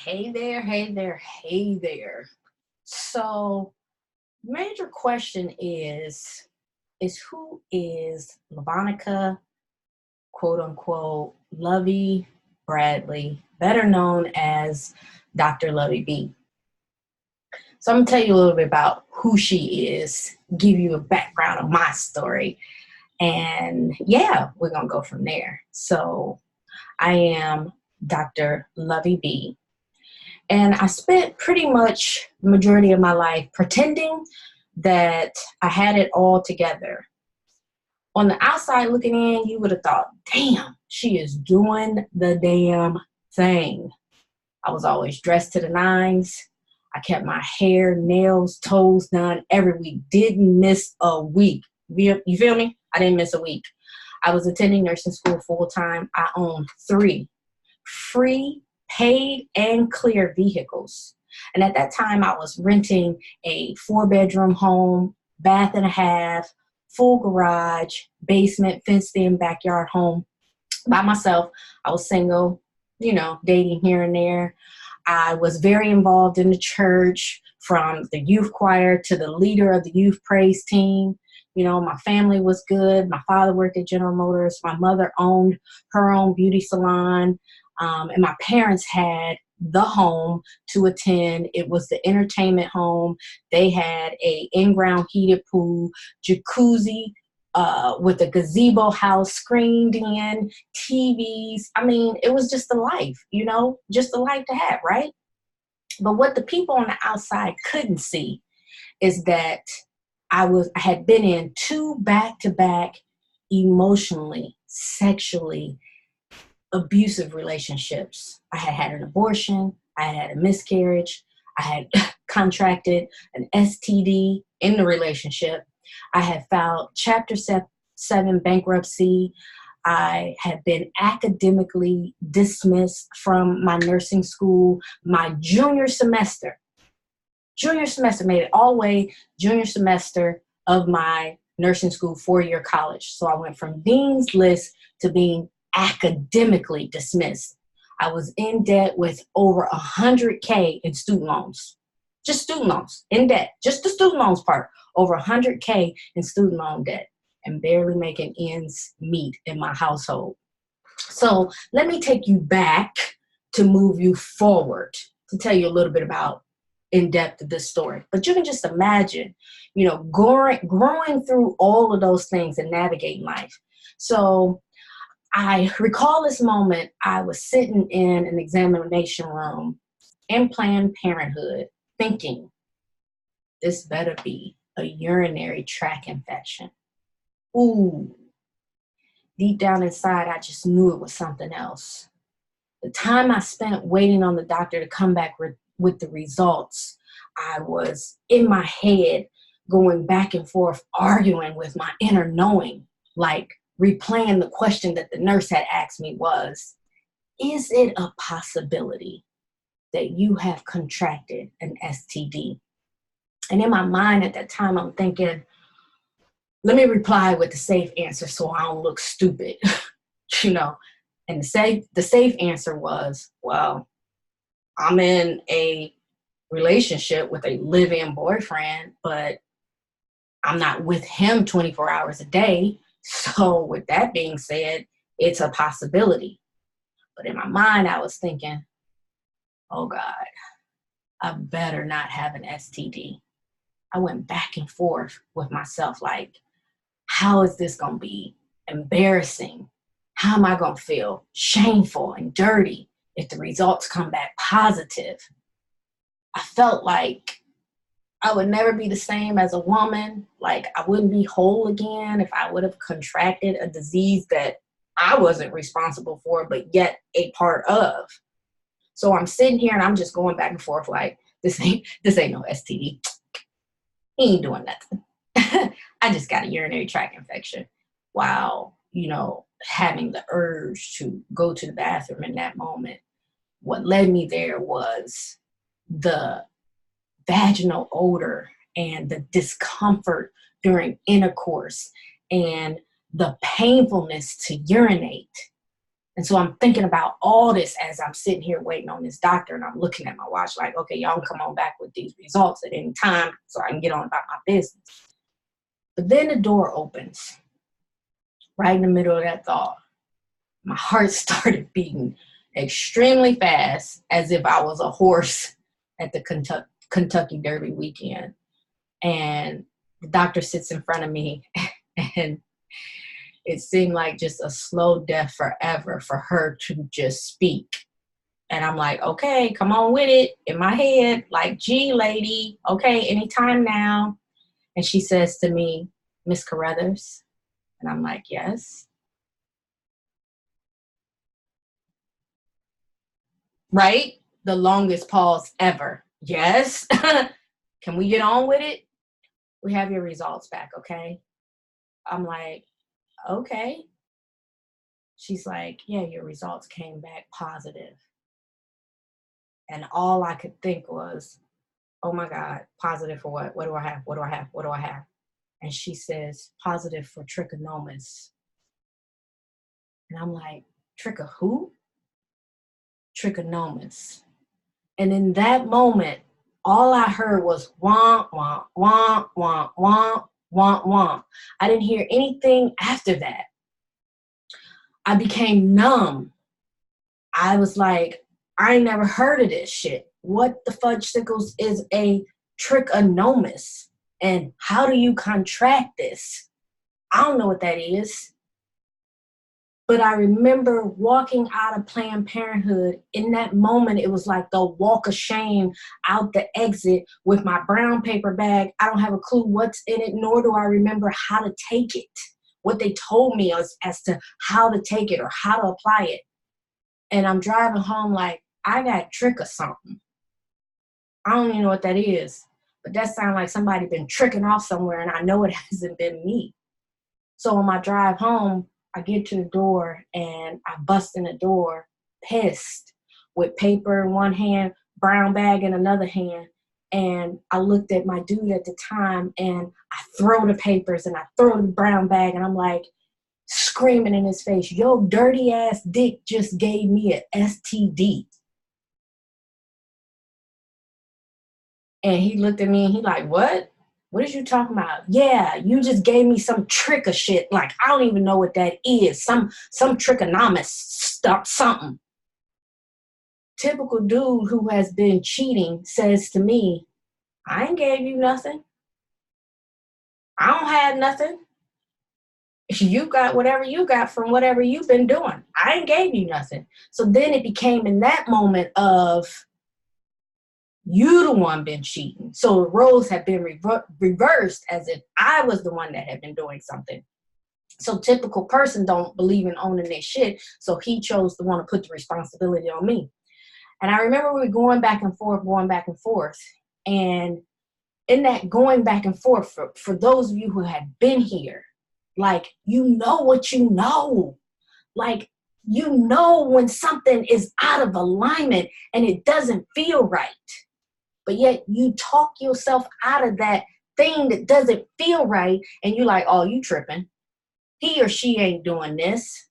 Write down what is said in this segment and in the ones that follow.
Hey there, hey there, hey there. So, major question is who is Lavonica, quote unquote, Lovey Bradley, better known as Dr. Lovey B. So I'm gonna tell you a little bit about who she is, give you a background of my story, and yeah, we're gonna go from there. So I am Dr. Lovey B. And I spent pretty much the majority of my life pretending that I had it all together. On the outside looking in, you would have thought, damn, she is doing the damn thing. I was always dressed to the nines. I kept my hair, nails, toes done every week. Didn't miss a week. You feel me? I didn't miss a week. I was attending nursing school full time. I owned 3 free, paid, and clear vehicles. And at that time, I was renting a 4-bedroom home, bath and a half, full garage, basement, fenced-in backyard home by myself. I was single, dating here and there. I was very involved in the church, from the youth choir to the leader of the youth praise team. My family was good. My father worked at General Motors. My mother owned her own beauty salon. And my parents had the home to attend. It was the entertainment home. They had a in-ground heated pool, jacuzzi, with a gazebo house screened in, TVs. I mean, it was just a life, just a life to have, right? But what the people on the outside couldn't see is that I had been in 2 back-to-back emotionally, sexually abusive relationships. I had had an abortion. I had a miscarriage. I had contracted an STD in the relationship. I had filed Chapter 7 bankruptcy. I had been academically dismissed from my nursing school my junior semester. Made it all the way junior semester of my nursing school 4-year college. So I went from dean's list to being academically dismissed. I was in debt with over $100K in student loans. Just student loans, in debt. Just the student loans part. Over $100K in student loan debt, and barely making ends meet in my household. So let me take you back to move you forward, to tell you a little bit about in depth of this story. But you can just imagine, growing through all of those things and navigating life. So I recall this moment. I was sitting in an examination room in Planned Parenthood thinking, this better be a urinary tract infection. Ooh. Deep down inside, I just knew it was something else. The time I spent waiting on the doctor to come back with the results, I was in my head going back and forth, arguing with my inner knowing, like replaying the question that the nurse had asked me was, is it a possibility that you have contracted an STD? And in my mind at that time, I'm thinking, let me reply with the safe answer so I don't look stupid, And the safe answer was, well, I'm in a relationship with a live-in boyfriend, but I'm not with him 24 hours a day. So with that being said, it's a possibility. But in my mind, I was thinking, oh God, I better not have an STD. I went back and forth with myself, like, how is this going to be embarrassing? How am I going to feel shameful and dirty if the results come back positive? I felt like I would never be the same as a woman. Like I wouldn't be whole again if I would have contracted a disease that I wasn't responsible for, but yet a part of. So I'm sitting here and I'm just going back and forth like, this ain't no STD. He ain't doing nothing. I just got a urinary tract infection. While, having the urge to go to the bathroom in that moment. What led me there was the vaginal odor and the discomfort during intercourse and the painfulness to urinate. And so I'm thinking about all this as I'm sitting here waiting on this doctor, and I'm looking at my watch like, okay, y'all can come on back with these results at any time so I can get on about my business. But then the door opens right in the middle of that thought. My heart started beating extremely fast as if I was a horse at the Kentucky Derby weekend. And the doctor sits in front of me, and it seemed like just a slow death forever for her to just speak. And I'm like, okay, come on with it. In my head, like, gee, lady, okay, anytime now. And she says to me, Miss Carruthers. And I'm like, yes. Right? The longest pause ever. Yes. Can we get on with it? We have your results back, okay? I'm like, okay. She's like, yeah, your results came back positive. And all I could think was, oh my God, positive for what? What do I have? What do I have? What do I have? And she says, positive for trichomonas. And I'm like, tricho who? Trichomonas. And in that moment, all I heard was womp, womp, womp, womp, womp, womp, womp. I didn't hear anything after that. I became numb. I was like, I ain't never heard of this shit. What the fudge sickles is a trichomonas? And how do you contract this? I don't know what that is. But I remember walking out of Planned Parenthood. In that moment, it was like the walk of shame out the exit with my brown paper bag. I don't have a clue what's in it, nor do I remember how to take it, what they told me as to how to take it or how to apply it. And I'm driving home like, I got trick or something. I don't even know what that is, but that sounds like somebody been tricking off somewhere, and I know it hasn't been me. So on my drive home, I get to the door and I bust in the door, pissed, with paper in one hand, brown bag in another hand. And I looked at my dude at the time, and I throw the papers and I throw the brown bag, and I'm like screaming in his face, yo, dirty ass dick just gave me an STD. And he looked at me and he like, what? What is you talking about? Yeah, you just gave me some trick of shit. Like, I don't even know what that is. Some trichomonas stuff, something. Typical dude who has been cheating says to me, I ain't gave you nothing. I don't have nothing. You got whatever you got from whatever you've been doing. I ain't gave you nothing. So then it became in that moment of, you the one been cheating. So the roles have been reversed as if I was the one that had been doing something. So typical person don't believe in owning their shit. So he chose to want to put the responsibility on me. And I remember we were going back and forth. And in that going back and forth, for those of you who have been here, like, you know what you know. Like, you know when something is out of alignment and it doesn't feel right. But yet you talk yourself out of that thing that doesn't feel right, and you're like, oh, you tripping. He or she ain't doing this.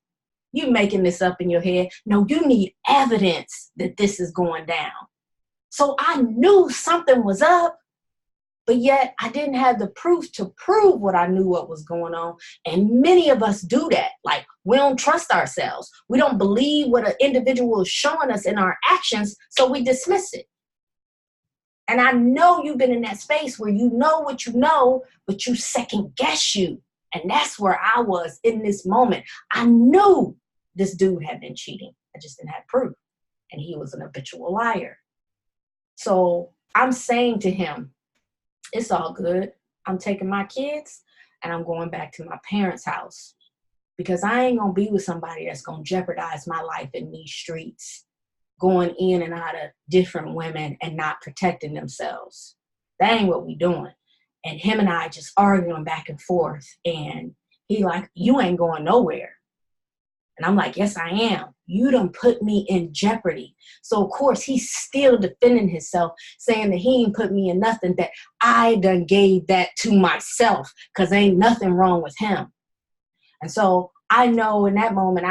You making this up in your head. No, you need evidence that this is going down. So I knew something was up, but yet I didn't have the proof to prove what I knew what was going on. And many of us do that. Like, we don't trust ourselves. We don't believe what an individual is showing us in our actions, so we dismiss it. And I know you've been in that space where you know what you know, but you second guess you. And that's where I was in this moment. I knew this dude had been cheating. I just didn't have proof. And he was an habitual liar. So I'm saying to him, it's all good. I'm taking my kids and I'm going back to my parents' house, because I ain't going to be with somebody that's going to jeopardize my life in these streets, going in and out of different women and not protecting themselves. That ain't what we doing. And him and I just arguing back and forth. And he like, you ain't going nowhere. And I'm like, yes, I am. You done put me in jeopardy. So, of course, he's still defending himself, saying that he ain't put me in nothing, that I done gave that to myself, because ain't nothing wrong with him. And so I know in that moment,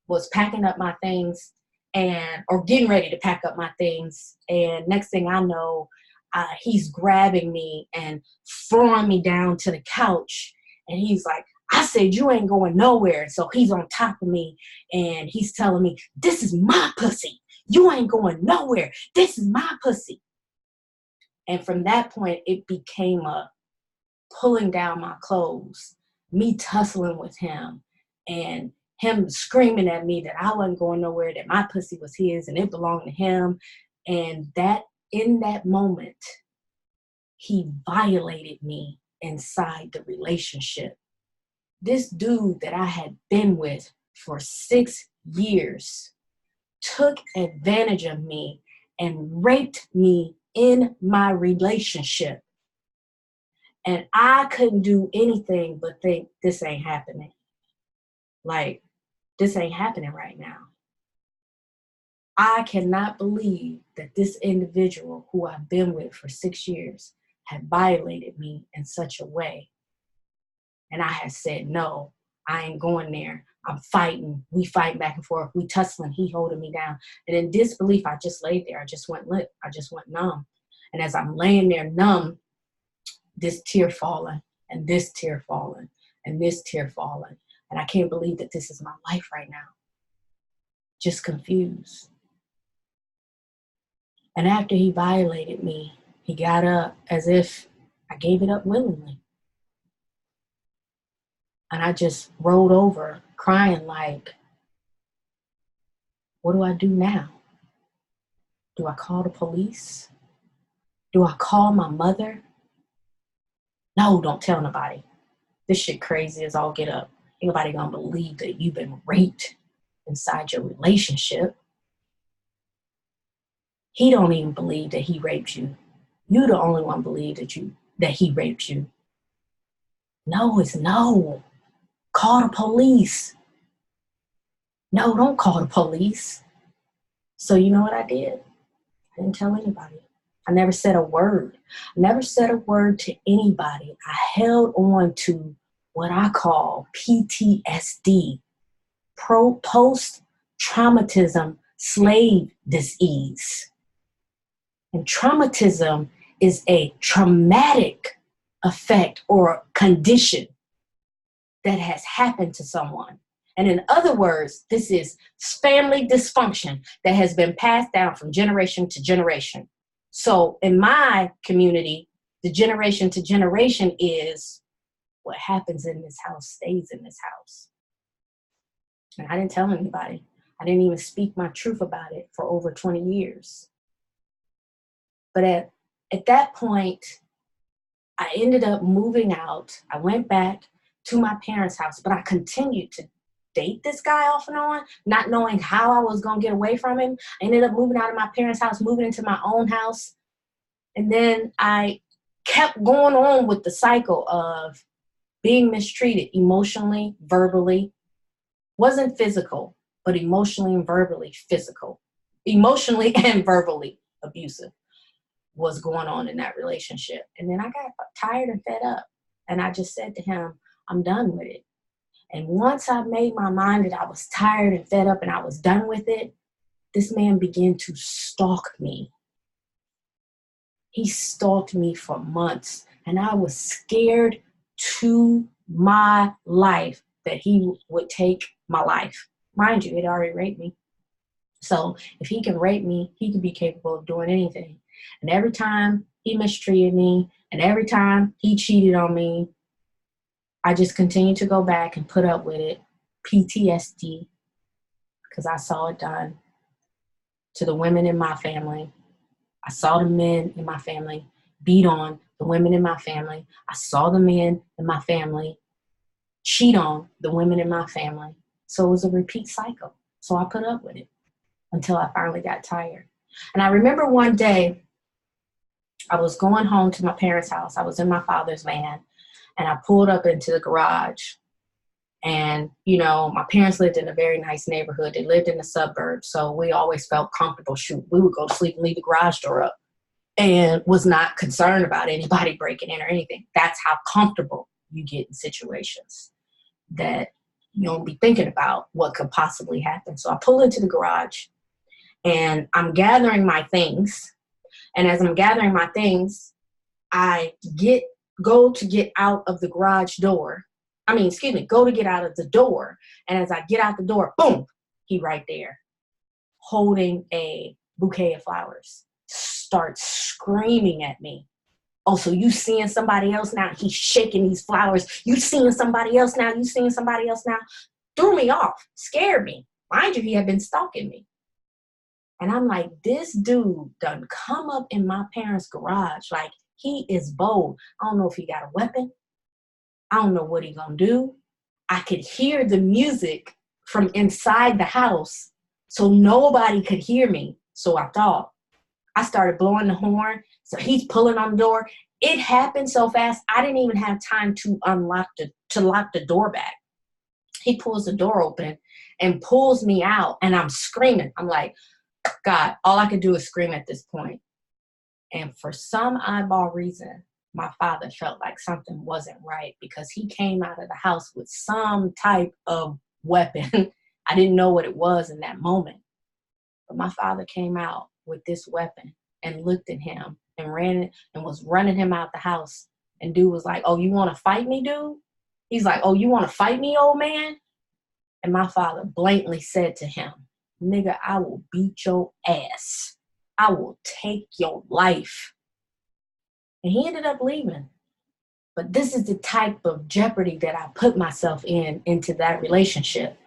was packing up my things or getting ready to pack up my things. And next thing I know, he's grabbing me and throwing me down to the couch. And he's like, I said, you ain't going nowhere. So he's on top of me and he's telling me, this is my pussy. You ain't going nowhere. This is my pussy. And from that point, it became a pulling down my clothes, me tussling with him, and him screaming at me that I wasn't going nowhere, that my pussy was his and it belonged to him. And that in that moment, he violated me inside the relationship. This dude that I had been with for 6 years took advantage of me and raped me in my relationship. And I couldn't do anything but think, this ain't happening. Like, this ain't happening right now. I cannot believe that this individual who I've been with for 6 years had violated me in such a way. And I had said, no, I ain't going there. I'm fighting. We fight back and forth. We tussling. He holding me down. And in disbelief, I just laid there. I just went limp. I just went numb. And as I'm laying there numb, this tear falling and this tear falling and this tear falling. And I can't believe that this is my life right now. Just confused. And after he violated me, he got up as if I gave it up willingly. And I just rolled over crying like, what do I do now? Do I call the police? Do I call my mother? No, don't tell nobody. This shit crazy as all get up. Ain't nobody gonna believe that you've been raped inside your relationship. He don't even believe that he raped you. You the only one believe that he raped you. No, it's no. Call the police. No, don't call the police. So you know what I did? I didn't tell anybody. I never said a word. I never said a word to anybody. I held on to what I call PTSD, post-traumatism slave disease. And traumatism is a traumatic effect or condition that has happened to someone. And in other words, this is family dysfunction that has been passed down from generation to generation. So in my community, the generation to generation is what happens in this house stays in this house. And I didn't tell anybody. I didn't even speak my truth about it for over 20 years. But at that point, I ended up moving out. I went back to my parents' house, but I continued to date this guy off and on, not knowing how I was going to get away from him. I ended up moving out of my parents' house, moving into my own house. And then I kept going on with the cycle of being mistreated emotionally, verbally. Wasn't physical, but emotionally and verbally physical. Emotionally and verbally abusive was going on in that relationship. And then I got tired and fed up. And I just said to him, I'm done with it. And once I made my mind that I was tired and fed up and I was done with it, this man began to stalk me. He stalked me for months, and I was scared to my life that he would take my life. Mind you, he'd already raped me. So if he can rape me, he can be capable of doing anything. And every time he mistreated me, and every time he cheated on me, I just continued to go back and put up with it. PTSD, because I saw it done to the women in my family. I saw the men in my family beat on the women in my family. I saw the men in my family cheat on the women in my family. So it was a repeat cycle. So I put up with it until I finally got tired. And I remember one day I was going home to my parents' house. I was in my father's van, and I pulled up into the garage. And, you know, my parents lived in a very nice neighborhood. They lived in the suburbs, so we always felt comfortable. Shoot, we would go to sleep and leave the garage door up and was not concerned about anybody breaking in or anything. That's how comfortable you get in situations that You don't be thinking about what could possibly happen. So I pull into the garage and I'm gathering my things. And as I'm gathering my things, I go to get out of the garage door. Go to get out of the door. And as I get out the door, boom, he right there holding a bouquet of flowers, starts screaming at me. Oh, so you seeing somebody else now? He's shaking these flowers. You seeing somebody else now? You seeing somebody else now? Threw me off, scared me. Mind you, he had been stalking me. And I'm like, this dude done come up in my parents' garage. Like, he is bold. I don't know if he got a weapon. I don't know what he gonna do. I could hear the music from inside the house, so nobody could hear me. So I thought. I started blowing the horn. So he's pulling on the door. It happened so fast, I didn't even have time to lock the door back. He pulls the door open and pulls me out, and I'm screaming. I'm like, God, all I could do is scream at this point. And for some oddball reason, my father felt like something wasn't right because he came out of the house with some type of weapon. I didn't know what it was in that moment. But my father came out with this weapon and looked at him and ran and was running him out the house. And dude was like, oh, you want to fight me, dude? He's like, oh, you want to fight me, old man? And my father blatantly said to him, nigga, I will beat your ass. I will take your life. And he ended up leaving. But this is the type of jeopardy that I put myself into that relationship.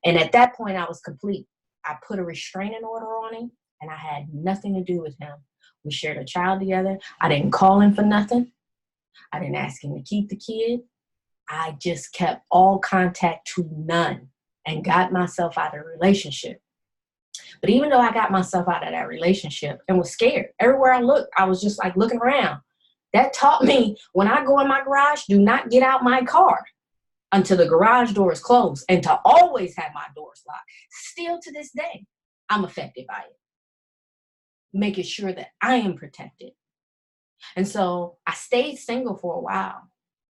And at that point, I was complete. I put a restraining order on him, and I had nothing to do with him. We shared a child together. I didn't call him for nothing. I didn't ask him to keep the kid. I just kept all contact to none and got myself out of the relationship. But even though I got myself out of that relationship and was scared, everywhere I looked, I was just like looking around. That taught me when I go in my garage, do not get out my car until the garage door is closed, and to always have my doors locked. Still to this day, I'm affected by it. Making sure that I am protected. And so I stayed single for a while.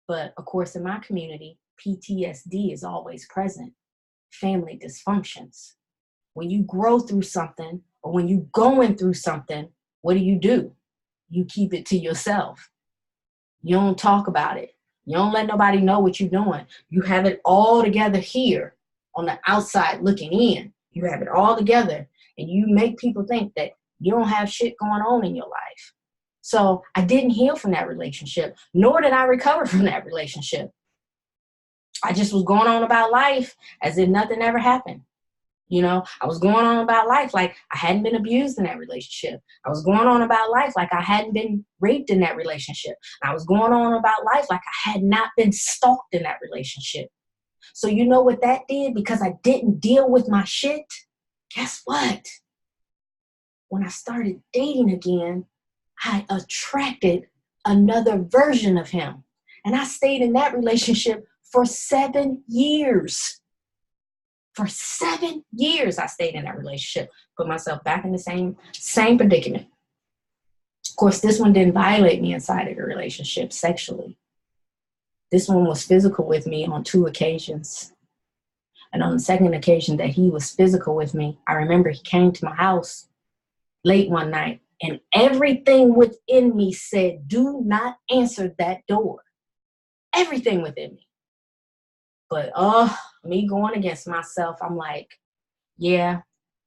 But of course, in my community, PTSD is always present. Family dysfunctions. When you grow through something or when you're going through something, what do? You keep it to yourself. You don't talk about it. You don't let nobody know what you're doing. You have it all together here on the outside looking in. You have it all together, and you make people think that you don't have shit going on in your life. So I didn't heal from that relationship, nor did I recover from that relationship. I just was going on about life as if nothing ever happened. You know, I was going on about life like I hadn't been abused in that relationship. I was going on about life like I hadn't been raped in that relationship. I was going on about life like I had not been stalked in that relationship. So you know what that did? Because I didn't deal with my shit, guess what? When I started dating again, I attracted another version of him. And I stayed in that relationship for 7 years. For 7 years, I stayed in that relationship, put myself back in the same predicament. Of course, this one didn't violate me inside of the relationship sexually. This one was physical with me on 2 occasions. And on the second occasion that he was physical with me, I remember he came to my house late one night, and everything within me said, do not answer that door. Everything within me. But me going against myself, I'm like, yeah,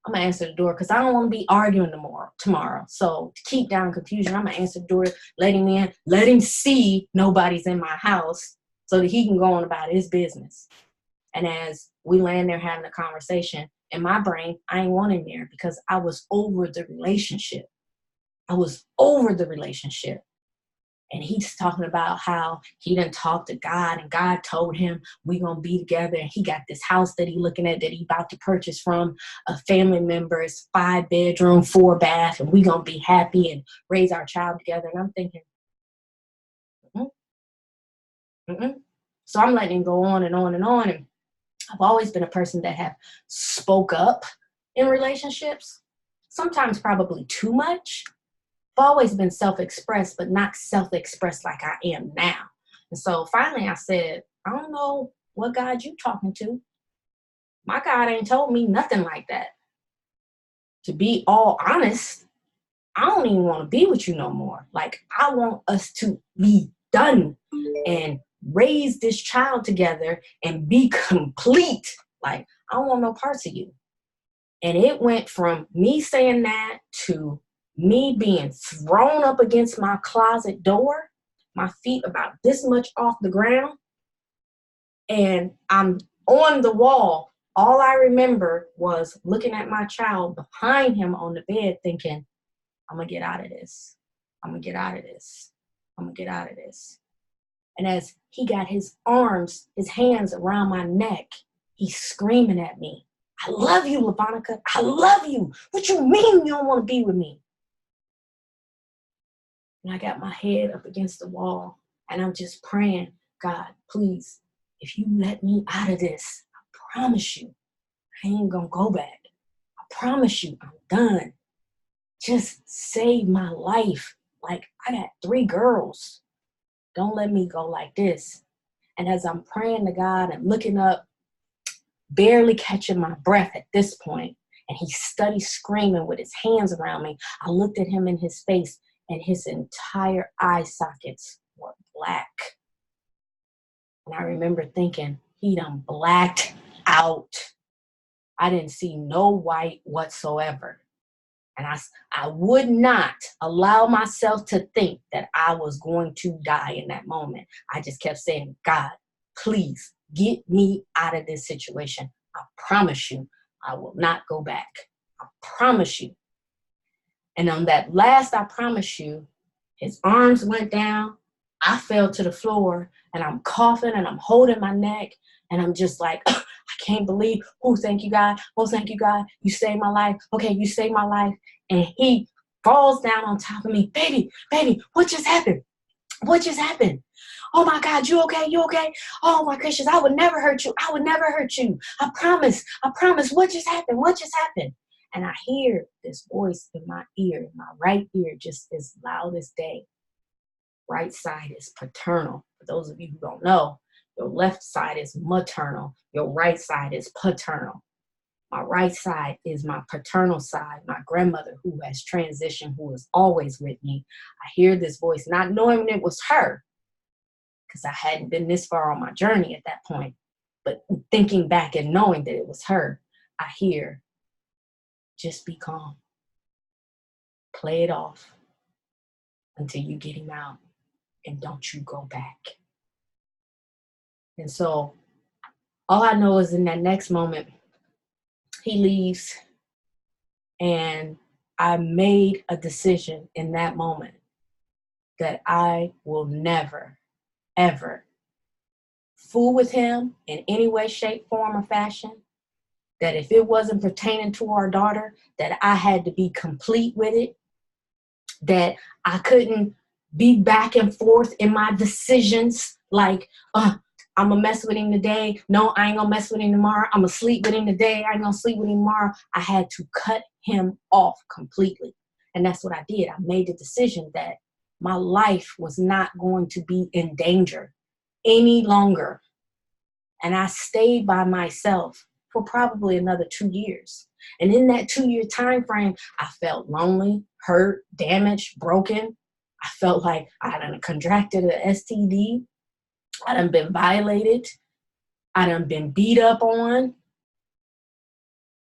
I'm going to answer the door because I don't want to be arguing tomorrow. So to keep down confusion, I'm going to answer the door, let him in, let him see nobody's in my house so that he can go on about his business. And as we land there having a conversation, in my brain, I ain't want him there because I was over the relationship. I was over the relationship. And he's talking about how he done talked to God and God told him we gonna be together. And he got this house that he looking at that he about to purchase from a family member. It's 5 bedroom, 4 bath, and we gonna be happy and raise our child together. And I'm thinking, So I'm letting him go on and on and on. And I've always been a person that have spoke up in relationships, sometimes probably too much. I've always been self-expressed, but not self-expressed like I am now. And so finally I said, I don't know what God you talking to? My God ain't told me nothing like that. To be all honest, I don't even want to be with you no more. Like, I want us to be done and raise this child together and be complete. Like, I don't want no parts of you. And it went from me saying that to me being thrown up against my closet door, my feet about this much off the ground, and I'm on the wall. All I remember was looking at my child behind him on the bed thinking, I'm going to get out of this. I'm going to get out of this. I'm going to get out of this. And as he got his arms, his hands around my neck, he's screaming at me, I love you, Lavonica. I love you. What you mean you don't want to be with me? And I got my head up against the wall and I'm just praying, God, please, if you let me out of this, I promise you, I ain't going to go back. I promise you, I'm done. Just save my life. Like, I got 3 girls. Don't let me go like this. And as I'm praying to God and looking up, barely catching my breath at this point, and he studied screaming with his hands around me, I looked at him in his face, and his entire eye sockets were black. And I remember thinking, he done blacked out. I didn't see no white whatsoever. And I would not allow myself to think that I was going to die in that moment. I just kept saying, God, please get me out of this situation. I promise you, I will not go back. I promise you. And on that last, I promise you, his arms went down. I fell to the floor and I'm coughing and I'm holding my neck. And I'm just like, I can't believe, oh, thank you, God. Oh, thank you, God. You saved my life. Okay, you saved my life. And he falls down on top of me. Baby, what just happened? What just happened? Oh, my God, you okay? You okay? Oh, my gracious, I would never hurt you. I would never hurt you. I promise. I promise. What just happened? What just happened? And I hear this voice in my ear, my right ear, just as loud as day. Right side is paternal. For those of you who don't know, your left side is maternal. Your right side is paternal. My right side is my paternal side, my grandmother who has transitioned, who is always with me. I hear this voice, not knowing it was her, because I hadn't been this far on my journey at that point. But thinking back and knowing that it was her, I hear, just be calm. Play it off until you get him out, and don't you go back. And so all I know is in that next moment, he leaves, and I made a decision in that moment that I will never, ever fool with him in any way, shape, form, or fashion. That if it wasn't pertaining to our daughter, that I had to be complete with it. That I couldn't be back and forth in my decisions like, I'm going to mess with him today. No, I ain't going to mess with him tomorrow. I'm going to sleep with him today. I ain't going to sleep with him tomorrow. I had to cut him off completely. And that's what I did. I made the decision that my life was not going to be in danger any longer. And I stayed by myself for probably another 2 years. And in that 2-year time frame, I felt lonely, hurt, damaged, broken. I felt like I done contracted an STD. I done been violated. I done been beat up on.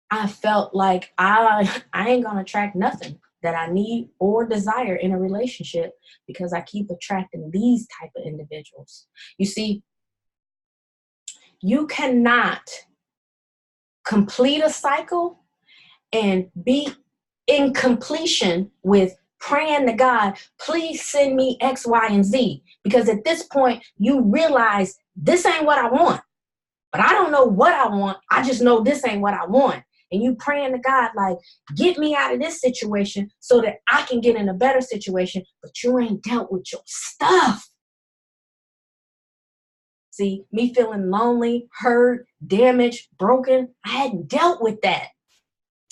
I felt like I ain't gonna attract nothing that I need or desire in a relationship because I keep attracting these type of individuals. You see, you cannot complete a cycle and be in completion with praying to God, please send me X, Y, and Z. Because at this point, you realize this ain't what I want. But I don't know what I want. I just know this ain't what I want. And you praying to God, like, get me out of this situation so that I can get in a better situation. But you ain't dealt with your stuff. See, me feeling lonely, hurt, damaged, broken, I hadn't dealt with that.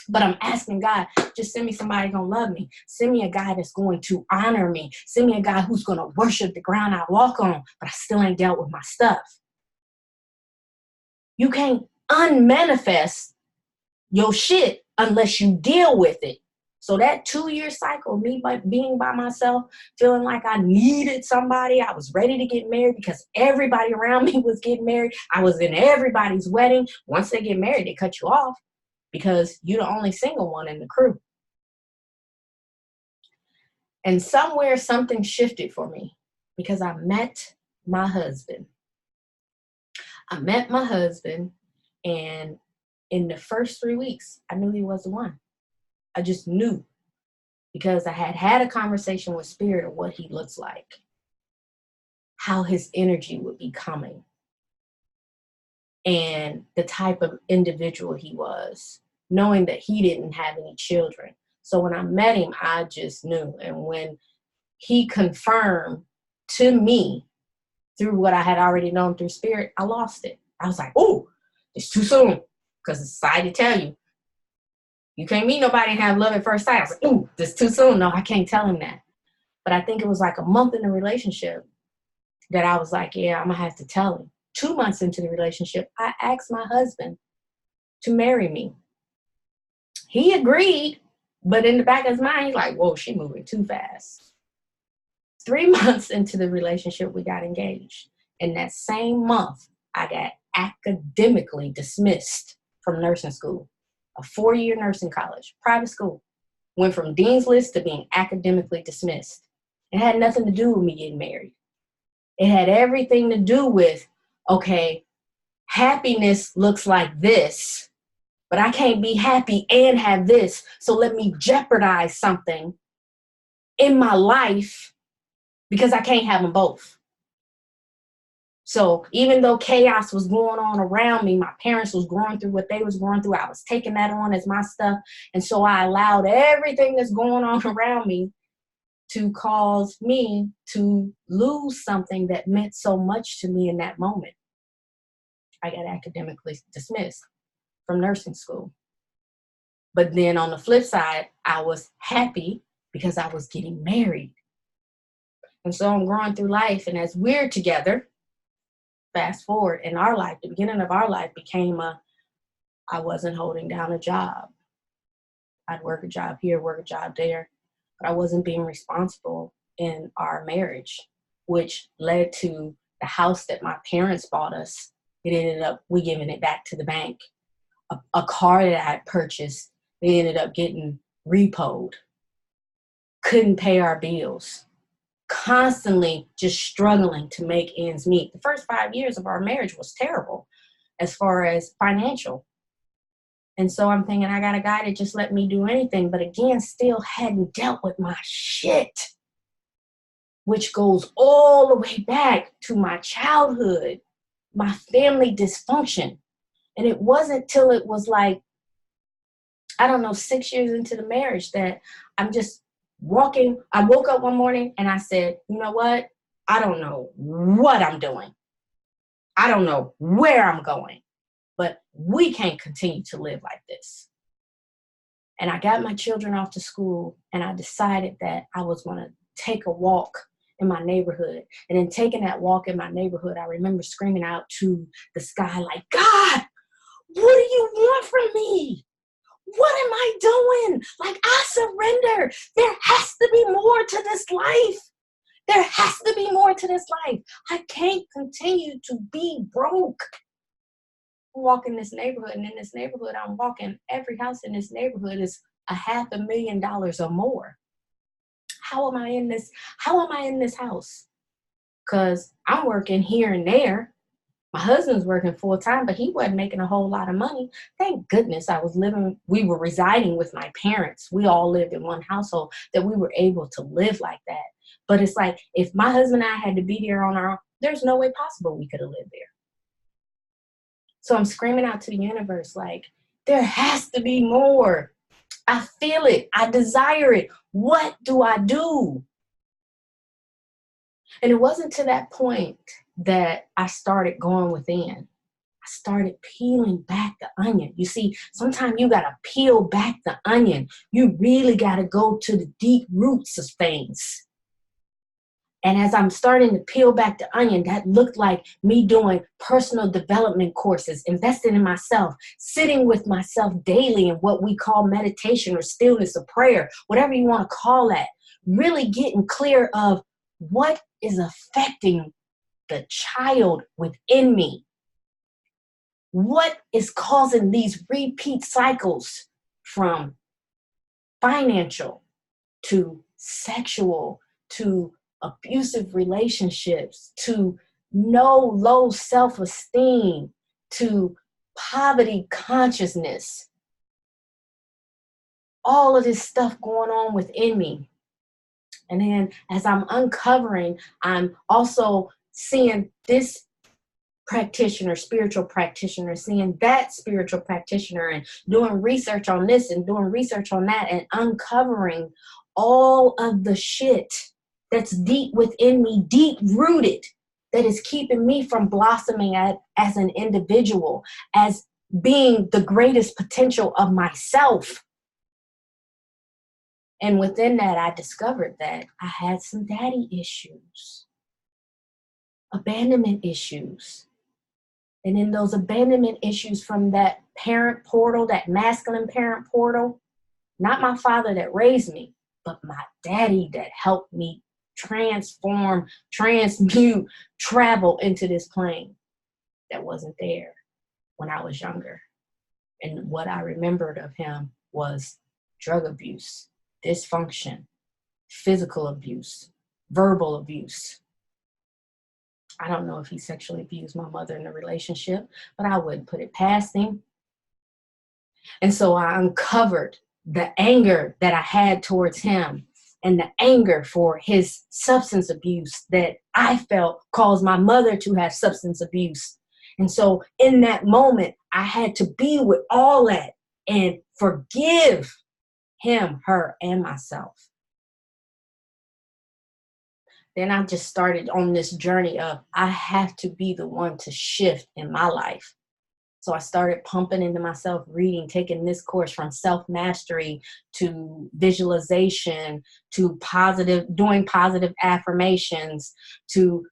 But I'm asking God, just send me somebody gonna love me. Send me a guy that's going to honor me. Send me a guy who's gonna worship the ground I walk on, but I still ain't dealt with my stuff. You can't unmanifest your shit unless you deal with it. So that 2-year cycle, me being by myself, feeling like I needed somebody, I was ready to get married because everybody around me was getting married. I was in everybody's wedding. Once they get married, they cut you off because you're the only single one in the crew. And somewhere something shifted for me because I met my husband. And in the first 3 weeks, I knew he was the one. I just knew because I had had a conversation with Spirit of what he looks like, how his energy would be coming, and the type of individual he was, knowing that he didn't have any children. So when I met him, I just knew. And when he confirmed to me through what I had already known through Spirit, I lost it. I was like, oh, it's too soon. Because the society tell you, you can't meet nobody and have love at first sight. I was like, ooh, this is too soon. No, I can't tell him that. But I think it was like a month in the relationship that I was like, yeah, I'm going to have to tell him. 2 months into the relationship, I asked my husband to marry me. He agreed, but in the back of his mind, he's like, whoa, she moving too fast. 3 months into the relationship, we got engaged. In that same month, I got academically dismissed from nursing school, a 4-year nursing college, private school. Went from dean's list to being academically dismissed. It had nothing to do with me getting married. It had everything to do with, okay, happiness looks like this, but I can't be happy and have this. So let me jeopardize something in my life because I can't have them both. So even though chaos was going on around me, my parents was going through what they was going through. I was taking that on as my stuff. And so I allowed everything that's going on around me to cause me to lose something that meant so much to me in that moment. I got academically dismissed from nursing school. But then on the flip side, I was happy because I was getting married. And so I'm growing through life. And as we're together, fast forward in our life, the beginning of our life became I wasn't holding down a job. I'd work a job here, work a job there, but I wasn't being responsible in our marriage, which led to the house that my parents bought us. It ended up, we giving it back to the bank. A car that I had purchased, they ended up getting repoed. Couldn't pay our bills. Constantly just struggling to make ends meet. The first 5 years of our marriage was terrible as far as financial. And so I'm thinking I got a guy that just let me do anything, but again, still hadn't dealt with my shit, which goes all the way back to my childhood, my family dysfunction. And it wasn't till it was like, I don't know, 6 years into the marriage that I'm just walking. I woke up one morning and I said, you know what? I don't know what I'm doing. I don't know where I'm going, but we can't continue to live like this. And I got my children off to school and I decided that I was going to take a walk in my neighborhood. And in taking that walk in my neighborhood, I remember screaming out to the sky like, God, what do you want from me? What am I doing? Like, I surrender. There has to be more to this life. There has to be more to this life. I can't continue to be broke. I'm walking this neighborhood, and in this neighborhood I'm walking, every house in this neighborhood is $500,000 or more. How am I in this? How am I in this house? Because I'm working here and there. My husband's working full time, but he wasn't making a whole lot of money. Thank goodness we were residing with my parents. We all lived in one household that we were able to live like that. But it's like, if my husband and I had to be there on our own, there's no way possible we could have lived there. So I'm screaming out to the universe, like, there has to be more. I feel it. I desire it. What do I do? And it wasn't to that point that I started going within. I started peeling back the onion. You see, sometimes you got to peel back the onion. You really got to go to the deep roots of things. And as I'm starting to peel back the onion, that looked like me doing personal development courses, investing in myself, sitting with myself daily in what we call meditation or stillness or prayer, whatever you want to call that. Really getting clear of what is affecting the child within me. What is causing these repeat cycles from financial to sexual to abusive relationships to low self-esteem to poverty consciousness? All of this stuff going on within me. And then as I'm uncovering, I'm also seeing this practitioner, spiritual practitioner, seeing that spiritual practitioner, and doing research on this and doing research on that, and uncovering all of the shit that's deep within me, deep rooted, that is keeping me from blossoming as an individual, as being the greatest potential of myself. And within that, I discovered that I had some daddy issues, abandonment issues. And in those abandonment issues from that parent portal, that masculine parent portal, not my father that raised me, but my daddy that helped me transform, transmute, travel into this plane that wasn't there when I was younger. And what I remembered of him was drug abuse, dysfunction, physical abuse, verbal abuse. I don't know if he sexually abused my mother in a relationship, but I wouldn't put it past him. And so I uncovered the anger that I had towards him and the anger for his substance abuse that I felt caused my mother to have substance abuse. And so in that moment, I had to be with all that and forgive him, her, and myself. Then I just started on this journey of I have to be the one to shift in my life. So I started pumping into myself, reading, taking this course from self-mastery to visualization to doing positive affirmations to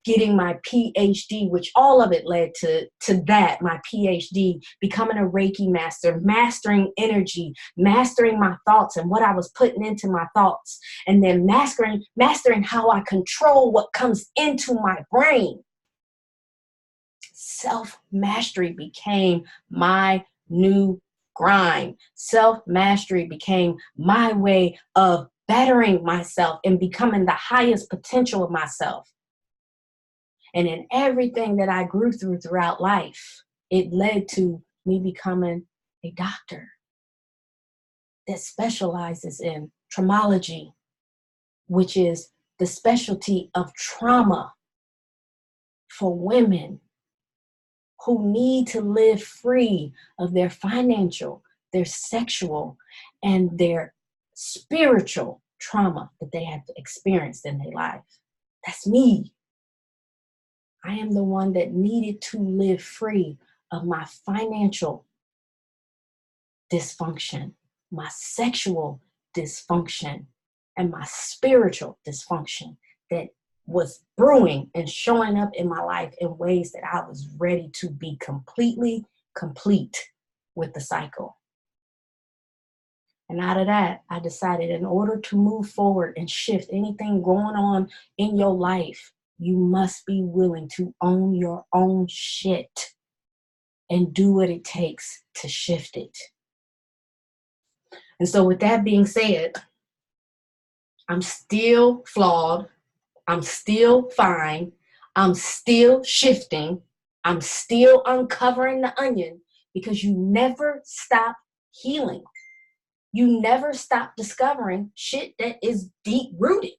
getting my PhD, which all of it led to that, my PhD, becoming a Reiki master, mastering energy, mastering my thoughts and what I was putting into my thoughts, and then mastering how I control what comes into my brain. Self-mastery became my new grind. Self-mastery became my way of bettering myself and becoming the highest potential of myself. And in everything that I grew throughout life, it led to me becoming a doctor that specializes in traumology, which is the specialty of trauma for women who need to live free of their financial, their sexual, and their spiritual trauma that they have experienced in their life. That's me. I am the one that needed to live free of my financial dysfunction, my sexual dysfunction, and my spiritual dysfunction that was brewing and showing up in my life in ways that I was ready to be completely complete with the cycle. And out of that, I decided in order to move forward and shift anything going on in your life, you must be willing to own your own shit and do what it takes to shift it. And so with that being said, I'm still flawed. I'm still fine. I'm still shifting. I'm still uncovering the onion, because you never stop healing. You never stop discovering shit that is deep rooted.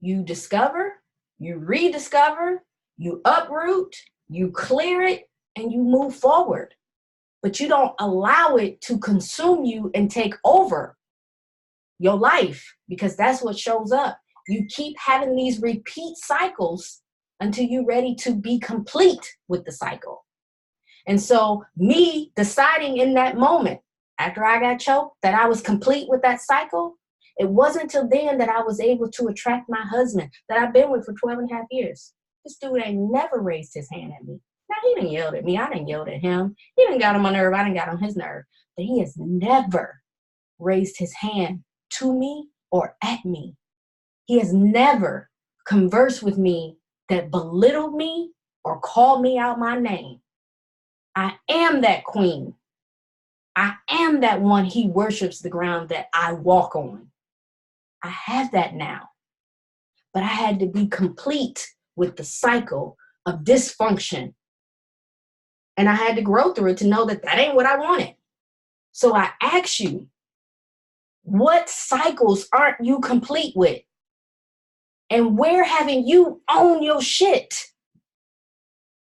You discover, you rediscover, you uproot, you clear it, and you move forward. But you don't allow it to consume you and take over your life, because that's what shows up. You keep having these repeat cycles until you're ready to be complete with the cycle. And so me deciding in that moment, after I got choked, that I was complete with that cycle, It wasn't until then that I was able to attract my husband that I've been with for 12 and a half years. This dude ain't never raised his hand at me. Now, he didn't yell at me. I didn't yell at him. He didn't got on my nerve. I didn't got on his nerve. But he has never raised his hand to me or at me. He has never conversed with me that belittled me or called me out my name. I am that queen. I am that one he worships the ground that I walk on. I have that now. But I had to be complete with the cycle of dysfunction. And I had to grow through it to know that that ain't what I wanted. So I ask you, what cycles aren't you complete with? And where haven't you owned your shit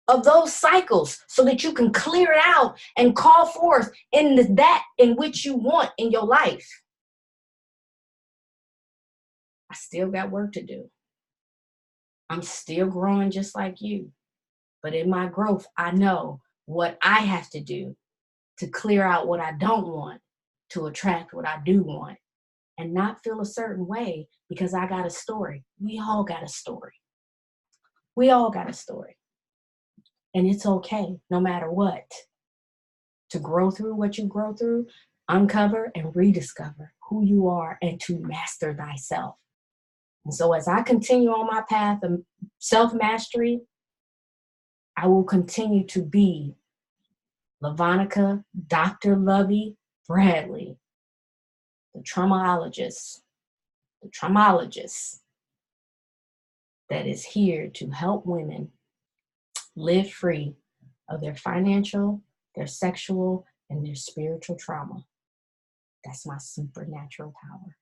of those cycles so that you can clear it out and call forth in that in which you want in your life? I still got work to do. I'm still growing just like you. But in my growth, I know what I have to do to clear out what I don't want, to attract what I do want, and not feel a certain way because I got a story. We all got a story. We all got a story. And it's okay, no matter what, to grow through what you grow through, uncover and rediscover who you are, and to master thyself. And so as I continue on my path of self-mastery, I will continue to be LaVonica, Dr. Lovey Bradley, the traumatologist that is here to help women live free of their financial, their sexual, and their spiritual trauma. That's my supernatural power.